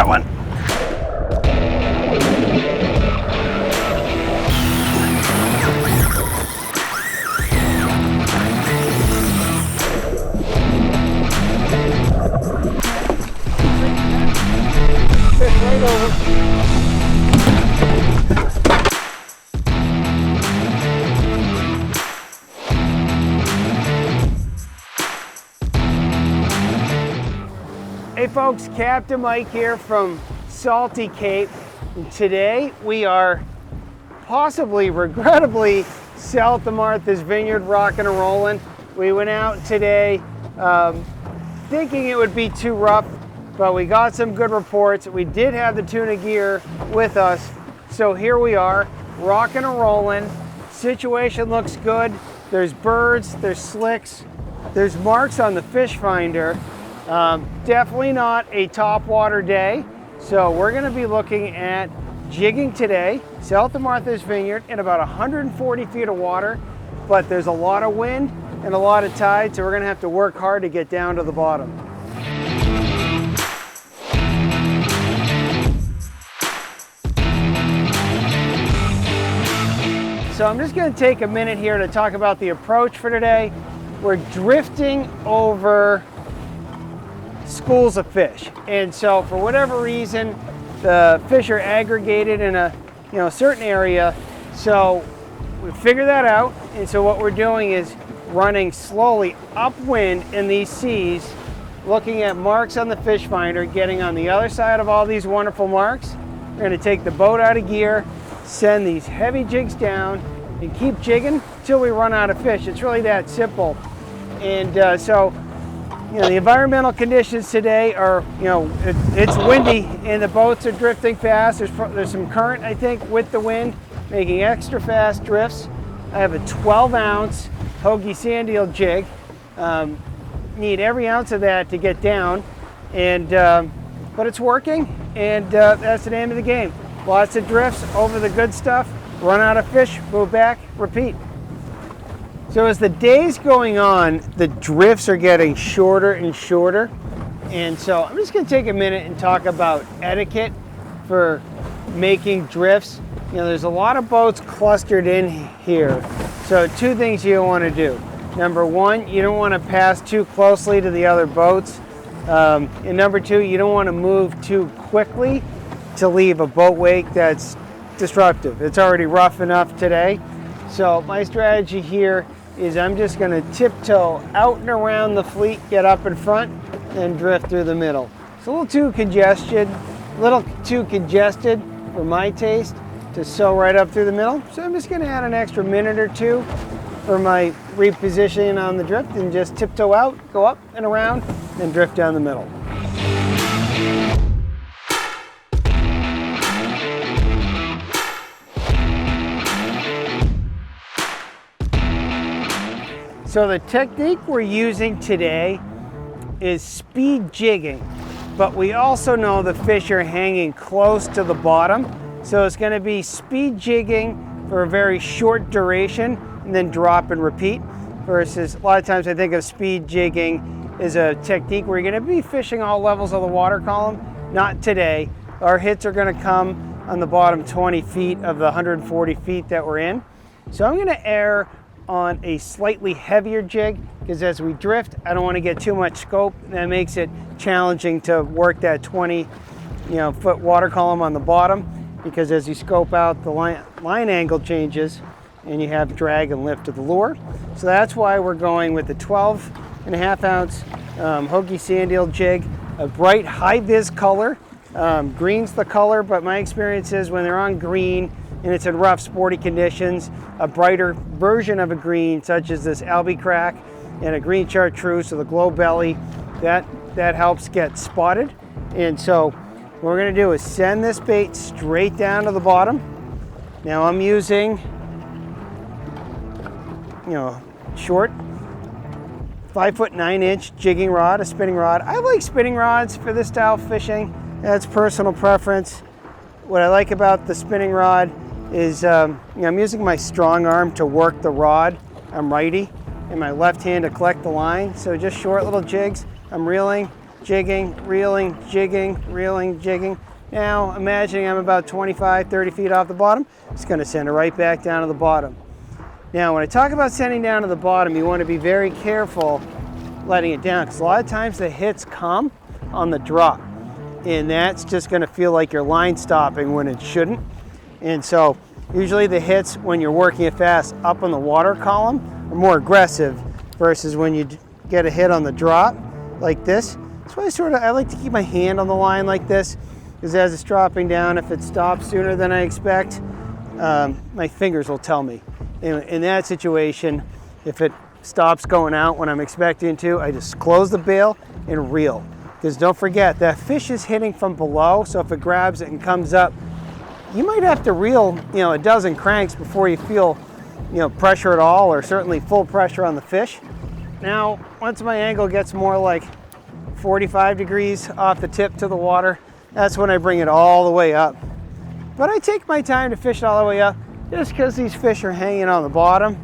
got one. Right over. Hey folks, Captain Mike here from Salty Cape. And today we are possibly, regrettably, south of Martha's Vineyard, rocking and rolling. We went out today thinking it would be too rough, but we got some good reports. We did have the tuna gear with us, so here we are, rocking and rolling. Situation looks good. There's birds, there's slicks, there's marks on the fish finder. Definitely not a top water day, so we're going to be looking at jigging today, south of Martha's Vineyard, in about 140 feet of water, but there's a lot of wind and a lot of tide, so we're going to have to work hard to get down to the bottom. So I'm just going to take a minute here to talk about the approach for today. We're drifting over schools of fish, and so for whatever reason the fish are aggregated in a certain area, so we figured that out, and so what we're doing is running slowly upwind in these seas, looking at marks on the fish finder, getting on the other side of all these wonderful marks. We're going to take the boat out of gear, send these heavy jigs down, and keep jigging till we run out of fish. It's really that simple. And so the environmental conditions today are, it's windy and the boats are drifting fast. There's some current, I think, with the wind, making extra fast drifts. I have a 12-ounce Hogy Sand Eel Jig. Need every ounce of that to get down, and but it's working, and that's the name of the game. Lots of drifts over the good stuff, run out of fish, move back, repeat. So as the day's going on, the drifts are getting shorter and shorter. And so I'm just going to take a minute and talk about etiquette for making drifts. There's a lot of boats clustered in here. So two things you don't want to do. Number one, you don't want to pass too closely to the other boats. And number two, you don't want to move too quickly to leave a boat wake that's disruptive. It's already rough enough today. So my strategy here is I'm just going to tiptoe out and around the fleet, get up in front, and drift through the middle. It's a little too congested for my taste to sew right up through the middle. So I'm just going to add an extra minute or two for my repositioning on the drift and just tiptoe out, go up and around, and drift down the middle. So the technique we're using today is speed jigging, but we also know the fish are hanging close to the bottom. So it's going to be speed jigging for a very short duration and then drop and repeat, versus a lot of times I think of speed jigging as a technique where you're going to be fishing all levels of the water column. Not today. Our hits are going to come on the bottom 20 feet of the 140 feet that we're in. So I'm going to err on a slightly heavier jig, because as we drift, I don't want to get too much scope. That makes it challenging to work that 20 foot water column on the bottom, because as you scope out, the line angle changes and you have drag and lift of the lure. So that's why we're going with the 12.5 ounce Hogy Sand Eel Jig, a bright high vis color. Green's the color, but my experience is when they're on green and it's in rough sporty conditions, a brighter version of a green, such as this albicrack and a green chartreuse or the glow belly, that helps get spotted. And so what we're going to do is send this bait straight down to the bottom. Now I'm using short 5'9" jigging rod, a spinning rod. I like spinning rods for this style of fishing. That's personal preference. What I like about the spinning rod is I'm using my strong arm to work the rod. I'm righty, and my left hand to collect the line. So just short little jigs. I'm reeling jigging, reeling, jigging, reeling, jigging. Now, imagining I'm about 25, 30 feet off the bottom, it's gonna send it right back down to the bottom. Now, when I talk about sending down to the bottom, you wanna be very careful letting it down, because a lot of times the hits come on the drop, and that's just gonna feel like you're line stopping when it shouldn't. And so, usually the hits when you're working it fast up on the water column are more aggressive versus when you get a hit on the drop like this. That's why I like to keep my hand on the line like this, because as it's dropping down, if it stops sooner than I expect, my fingers will tell me. In that situation, if it stops going out when I'm expecting to, I just close the bail and reel. Because don't forget, that fish is hitting from below, so if it grabs it and comes up, you might have to reel, a dozen cranks before you feel, pressure at all, or certainly full pressure on the fish. Now, once my angle gets more like 45 degrees off the tip to the water, that's when I bring it all the way up. But I take my time to fish it all the way up. Just because these fish are hanging on the bottom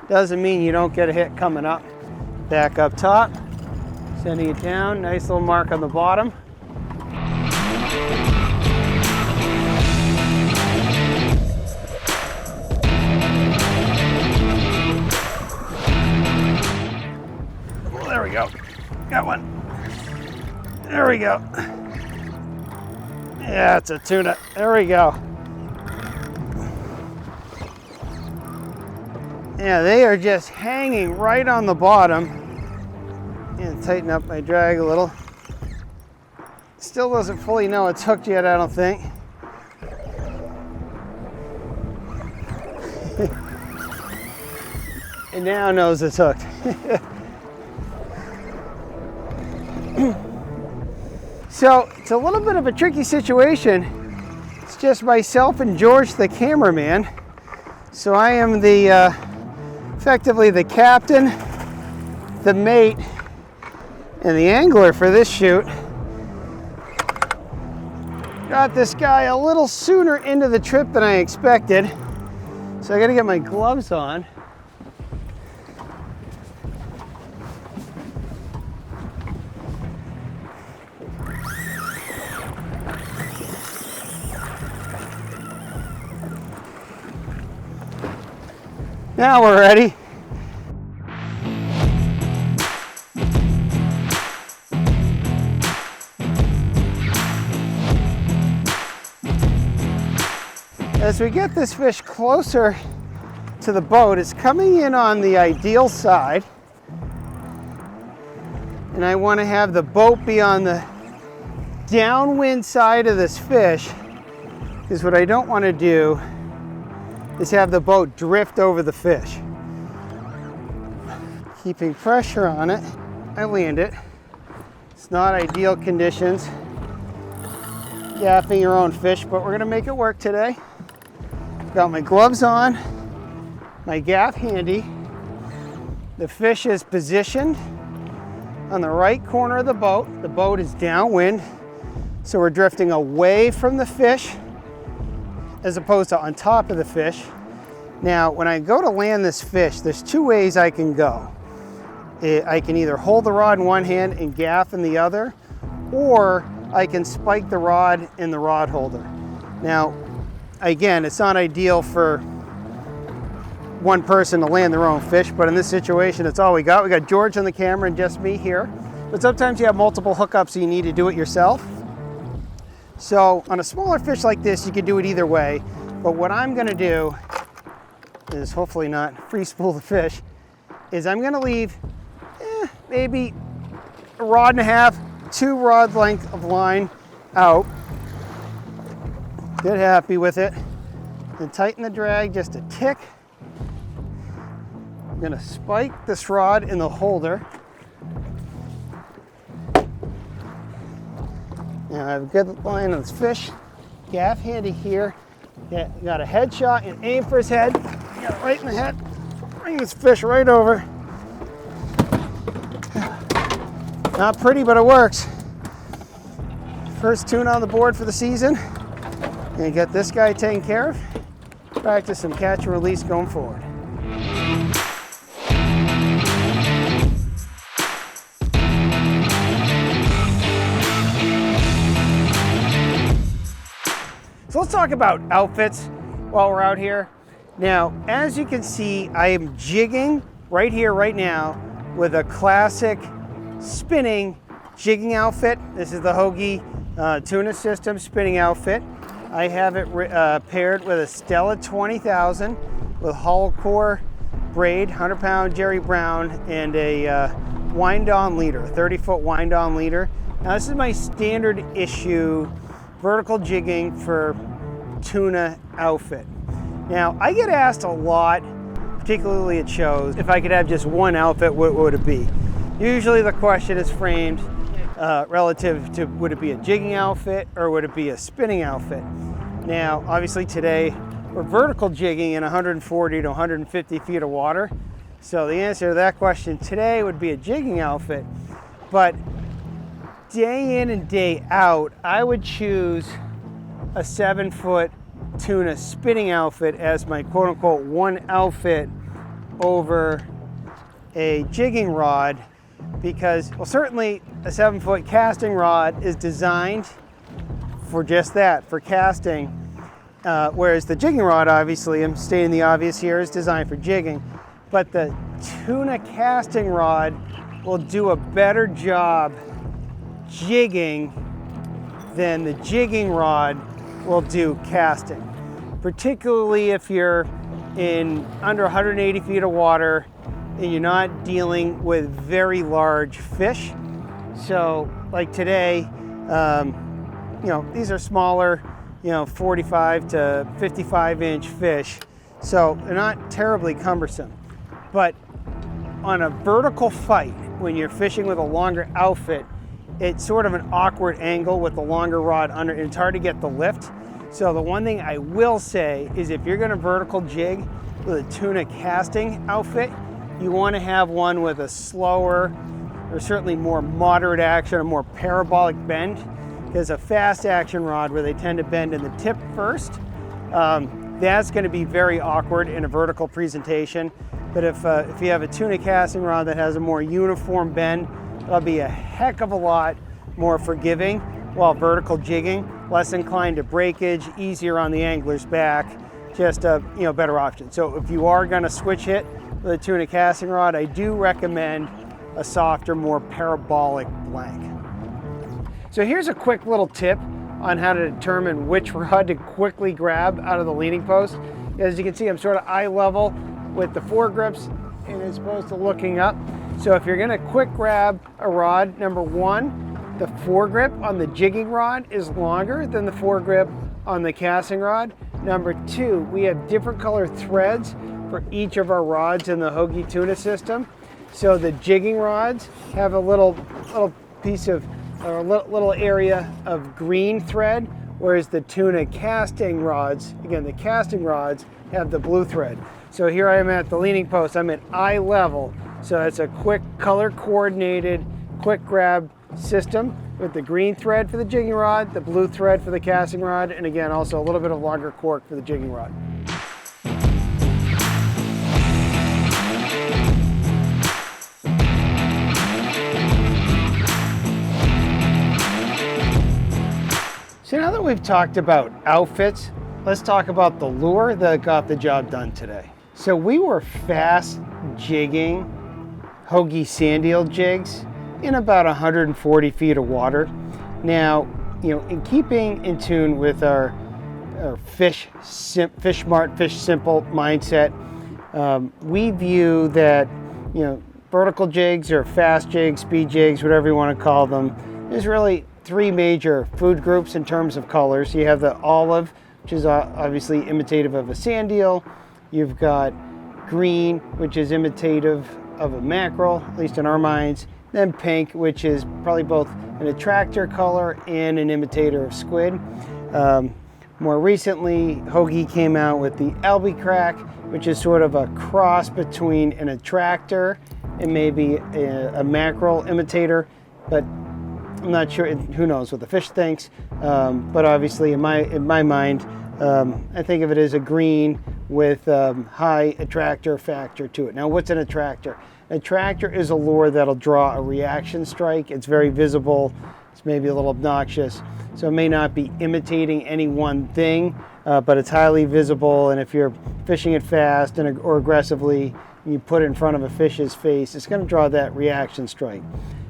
doesn't mean you don't get a hit coming up. Back up top, sending it down, nice little mark on the bottom. Well, there we go, got one. There we go. Yeah, it's a tuna. There we go. Yeah, they are just hanging right on the bottom. And tighten up my drag a little. Still doesn't fully know it's hooked yet, I don't think. It now knows it's hooked. So it's a little bit of a tricky situation. It's just myself and George, the cameraman. So I am the effectively the captain, the mate, and the angler for this shoot. Got this guy a little sooner into the trip than I expected, so I got to get my gloves on. Now we're ready. As we get this fish closer to the boat, it's coming in on the ideal side. And I want to have the boat be on the downwind side of this fish, because what I don't want to do is have the boat drift over the fish. Keeping pressure on it, I land it. It's not ideal conditions, gaffing your own fish, but we're gonna make it work today. Got my gloves on, my gaff handy. The fish is positioned on the right corner of the boat. The boat is downwind, so we're drifting away from the fish as opposed to on top of the fish. Now, when I go to land this fish, there's two ways I can go. I can either hold the rod in one hand and gaff in the other, or I can spike the rod in the rod holder. Now, again, it's not ideal for one person to land their own fish, but in this situation, it's all we got. We got George on the camera and just me here. But sometimes you have multiple hookups, so you need to do it yourself. So on a smaller fish like this, you can do it either way. But what I'm gonna do is, hopefully not free spool the fish, is I'm gonna leave maybe a rod and a half, 2 rod length of line out. Get happy with it. And tighten the drag just a tick. I'm gonna spike this rod in the holder. Now I have a good line on this fish. Gaff handy here. Got a headshot and aim for his head. Got it right in the head. Bring this fish right over. Not pretty, but it works. First tuna on the board for the season. And get this guy taken care of. Practice some catch and release going forward. let's talk about outfits while we're out here. Now, as you can see, I am jigging right here, right now, with a classic spinning jigging outfit. This is the Hogy Tuna system spinning outfit. I have it paired with a Stella 20,000 with hollow core braid, 100-pound Jerry Brown, and a wind-on leader, 30-foot wind-on leader. Now, this is my standard issue vertical jigging for tuna outfit. Now, I get asked a lot, particularly at shows, if I could have just one outfit, what would it be? Usually the question is framed relative to, would it be a jigging outfit or would it be a spinning outfit? Now, obviously today, we're vertical jigging in 140 to 150 feet of water. So the answer to that question today would be a jigging outfit. But day in and day out, I would choose a 7-foot tuna spinning outfit as my quote-unquote one outfit over a jigging rod, because, well, certainly a 7-foot casting rod is designed for just that, for casting, whereas the jigging rod, obviously, I'm stating the obvious here, is designed for jigging, but the tuna casting rod will do a better job jigging than the jigging rod will do casting, particularly if you're in under 180 feet of water and you're not dealing with very large fish. So like today, these are smaller, 45 to 55 inch fish. So they're not terribly cumbersome. But on a vertical fight, when you're fishing with a longer outfit, it's sort of an awkward angle with the longer rod under, and it's hard to get the lift. So the one thing I will say is if you're gonna vertical jig with a tuna casting outfit, you wanna have one with a slower, or certainly more moderate action, a more parabolic bend, because a fast action rod where they tend to bend in the tip first, that's gonna be very awkward in a vertical presentation. But if you have a tuna casting rod that has a more uniform bend, it'll be a heck of a lot more forgiving while vertical jigging, less inclined to breakage, easier on the angler's back, just a better option. So if you are gonna switch hit with a tuna casting rod, I do recommend a softer, more parabolic blank. So here's a quick little tip on how to determine which rod to quickly grab out of the leaning post. As you can see, I'm sort of eye level with the foregrips and as opposed to looking up. So if you're gonna quick grab a rod, number one, the foregrip on the jigging rod is longer than the foregrip on the casting rod. Number two, we have different color threads for each of our rods in the Hogy Tuna system. So the jigging rods have a little piece of, or a little area of green thread, whereas the tuna casting rods, again, the casting rods have the blue thread. So here I am at the leaning post, I'm at eye level. So it's a quick color coordinated, quick grab system with the green thread for the jigging rod, the blue thread for the casting rod, and again, also a little bit of longer cork for the jigging rod. So now that we've talked about outfits, let's talk about the lure that got the job done today. So we were fast jigging Hogy Sand Eel jigs in about 140 feet of water. Now, in keeping in tune with our fish smart, fish simple mindset, we view that, vertical jigs or fast jigs, speed jigs, whatever you want to call them, there's really three major food groups in terms of colors. You have the olive, which is obviously imitative of a sand eel. You've got green, which is imitative of a mackerel, at least in our minds. Then pink, which is probably both an attractor color and an imitator of squid. More recently, Hogy came out with the albicrack, which is sort of a cross between an attractor and maybe a mackerel imitator, but I'm not sure, who knows what the fish thinks, but obviously in my mind, I think of it as a green with high attractor factor to it. Now, what's an attractor? An attractor is a lure that'll draw a reaction strike. It's very visible It's maybe a little obnoxious. So it may not be imitating any one thing, but it's highly visible. And if you're fishing it fast or aggressively, and you put it in front of a fish's face, it's going to draw that reaction strike.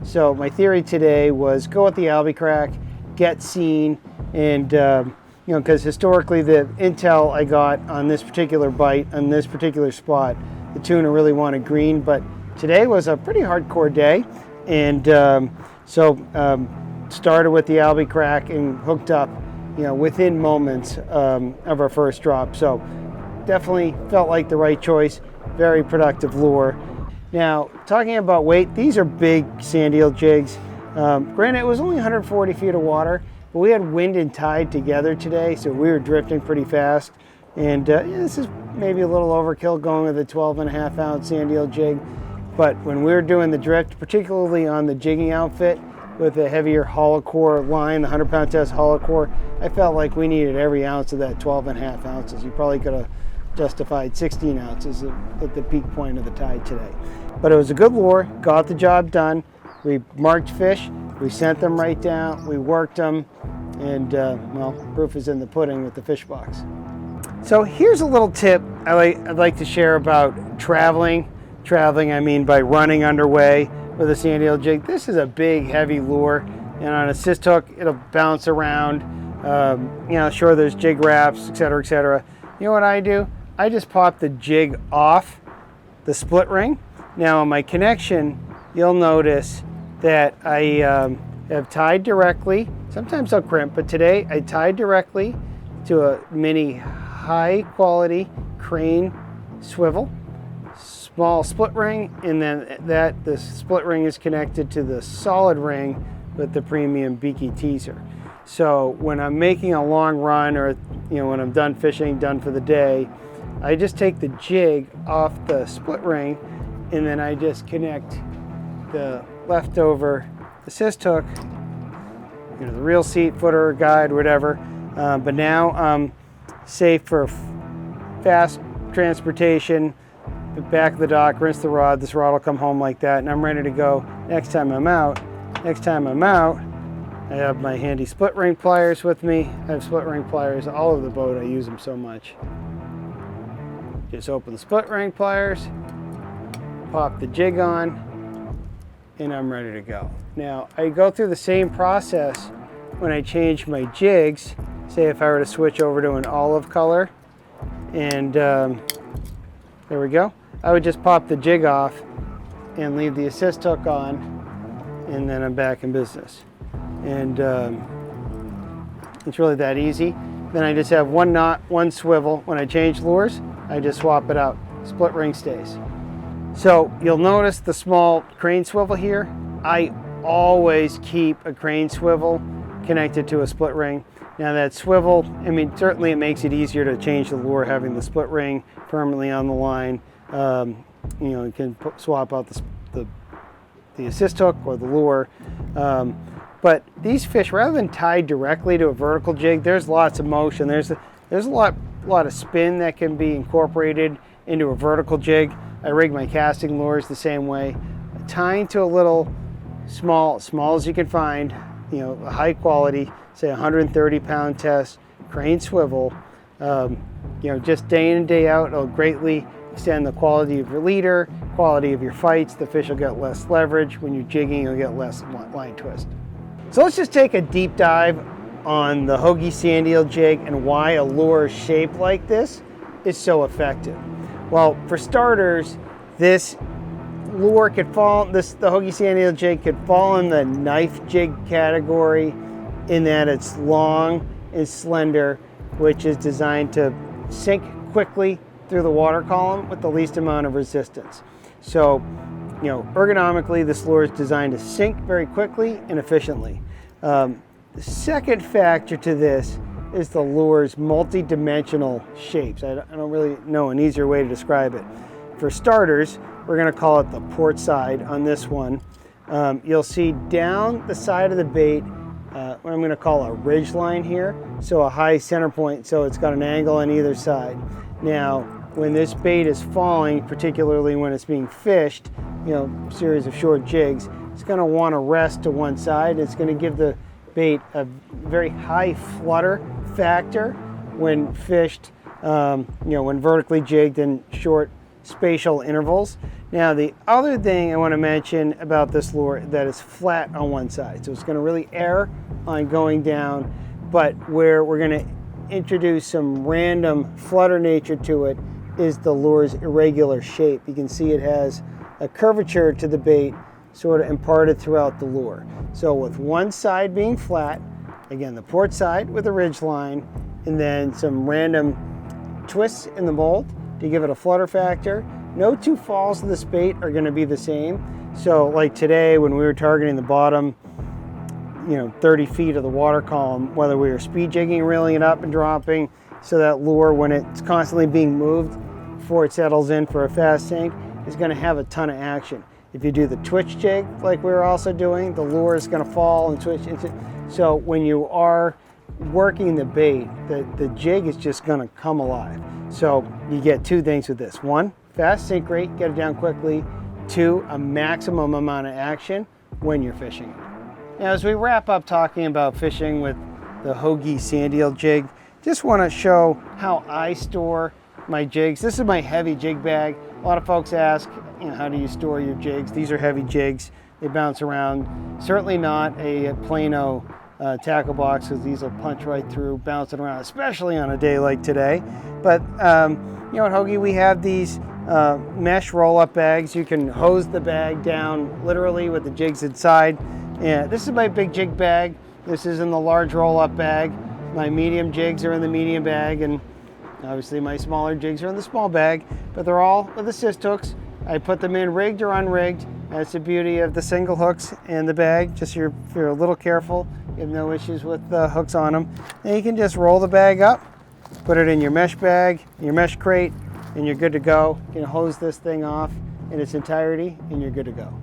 So my theory today was go with the albicrack, get seen, and you know, because historically the intel I got on this particular bite, on this particular spot, the tuna really wanted green, but today was a pretty hardcore day, and started with the albicrack and hooked up, you know, within moments of our first drop. So definitely felt like the right choice. Very productive lure. Now, talking about weight, these are big sand eel jigs. Granted, it was only 140 feet of water, but we had wind and tide together today, so we were drifting pretty fast. And yeah, this is maybe a little overkill going with a 12.5 ounce sand eel jig. But when we were doing the drift, particularly on the jigging outfit with a heavier hollow core line, the 100-pound test hollow core, I felt like we needed every ounce of that 12.5 ounces. You probably could have justified 16 ounces at the peak point of the tide today. But it was a good lure, got the job done. We marked fish, we sent them right down, we worked them, and well, proof is in the pudding with the fish box. So here's a little tip I'd like to share about traveling. Traveling, I mean by running underway with a sand eel jig. This is a big, heavy lure, and on a assist hook, it'll bounce around. You know, sure, there's jig wraps, etc., etc. You know what I do? I just pop the jig off the split ring. Now on my connection, you'll notice that I have tied directly. Sometimes I'll crimp, but today I tied directly to a mini high quality crane swivel, small split ring, and then the split ring is connected to the solid ring with the premium beaky teaser. So when I'm making a long run, or you know, when I'm done fishing, done for the day, I just take the jig off the split ring, and then I just connect the leftover assist hook, you know, the reel seat, footer, guide, whatever. But now I'm safe for fast transportation. The back of the dock, rinse the rod. This rod will come home like that, and I'm ready to go. Next time I'm out, I have my handy split ring pliers with me. I have split ring pliers all over the boat. I use them so much. Just open the split ring pliers, pop the jig on, and I'm ready to go. Now, I go through the same process when I change my jigs. Say if I were to switch over to an olive color, and there we go. I would just pop the jig off and leave the assist hook on, and then I'm back in business. And it's really that easy. Then I just have one knot, one swivel. When I change lures, I just swap it out. Split ring stays. So you'll notice the small crane swivel here. I always keep a crane swivel connected to a split ring. Now that swivel, I mean, certainly it makes it easier to change the lure having the split ring permanently on the line. You know, you can swap out the assist hook or the lure. But these fish, rather than tied directly to a vertical jig, there's lots of motion. There's a lot of spin that can be incorporated into a vertical jig. I rig my casting lures the same way. Tying to a little small as you can find, you know, a high quality, say 130-pound test crane swivel. You know, just day in and day out, it'll greatly extend the quality of your leader, quality of your fights. The fish will get less leverage. When you're jigging, you'll get less line twist. So let's just take a deep dive on the Hogy Sand Eel Jig and why a lure shaped like this is so effective. Well, for starters, this lure could fall, the Hogy Sand Eel Jig could fall in the knife jig category in that it's long and slender, which is designed to sink quickly through the water column with the least amount of resistance. So, you know, ergonomically, this lure is designed to sink very quickly and efficiently. The second factor to this is the lure's multi-dimensional shapes. I don't really know an easier way to describe it. For starters, we're going to call it the port side on this one. You'll see down the side of the bait what I'm going to call a ridge line here, so a high center point, so it's got an angle on either side. Now, when this bait is falling, particularly when it's being fished, you know, series of short jigs, it's going to want to rest to one side. It's going to give the bait a very high flutter factor when fished, when vertically jigged in short spatial intervals. Now, the other thing I want to mention about this lure that is flat on one side. So it's going to really err on going down, but where we're going to introduce some random flutter nature to it is the lure's irregular shape. You can see it has a curvature to the bait sort of imparted throughout the lure. So with one side being flat, again, the port side with a ridge line, and then some random twists in the mold to give it a flutter factor. No two falls of this bait are going to be the same. So like today when we were targeting the bottom 30 feet of the water column, whether we were speed jigging, reeling it up and dropping, so that lure, when it's constantly being moved before it settles in for a fast sink, is going to have a ton of action. If you do the twitch jig like we were also doing, the lure is going to fall and twitch. So when you are working the bait, the jig is just going to come alive. So you get two things with this. One, fast sink rate, get it down quickly. Two, a maximum amount of action when you're fishing. Now, as we wrap up talking about fishing with the Hogy Sand Eel Jig, just want to show how I store my jigs. This is my heavy jig bag. A lot of folks ask, how do you store your jigs? These are heavy jigs. They bounce around. Certainly not a Plano tackle box, because these will punch right through, bouncing around, especially on a day like today. But at Hogy, we have these mesh roll-up bags. You can hose the bag down literally with the jigs inside. And this is my big jig bag. This is in the large roll-up bag. My medium jigs are in the medium bag, and obviously my smaller jigs are in the small bag, but they're all with assist hooks. I put them in rigged or unrigged. That's the beauty of the single hooks in the bag. Just if you're a little careful, you have no issues with the hooks on them. Then you can just roll the bag up, put it in your mesh bag, your mesh crate, and you're good to go. You can hose this thing off in its entirety, and you're good to go.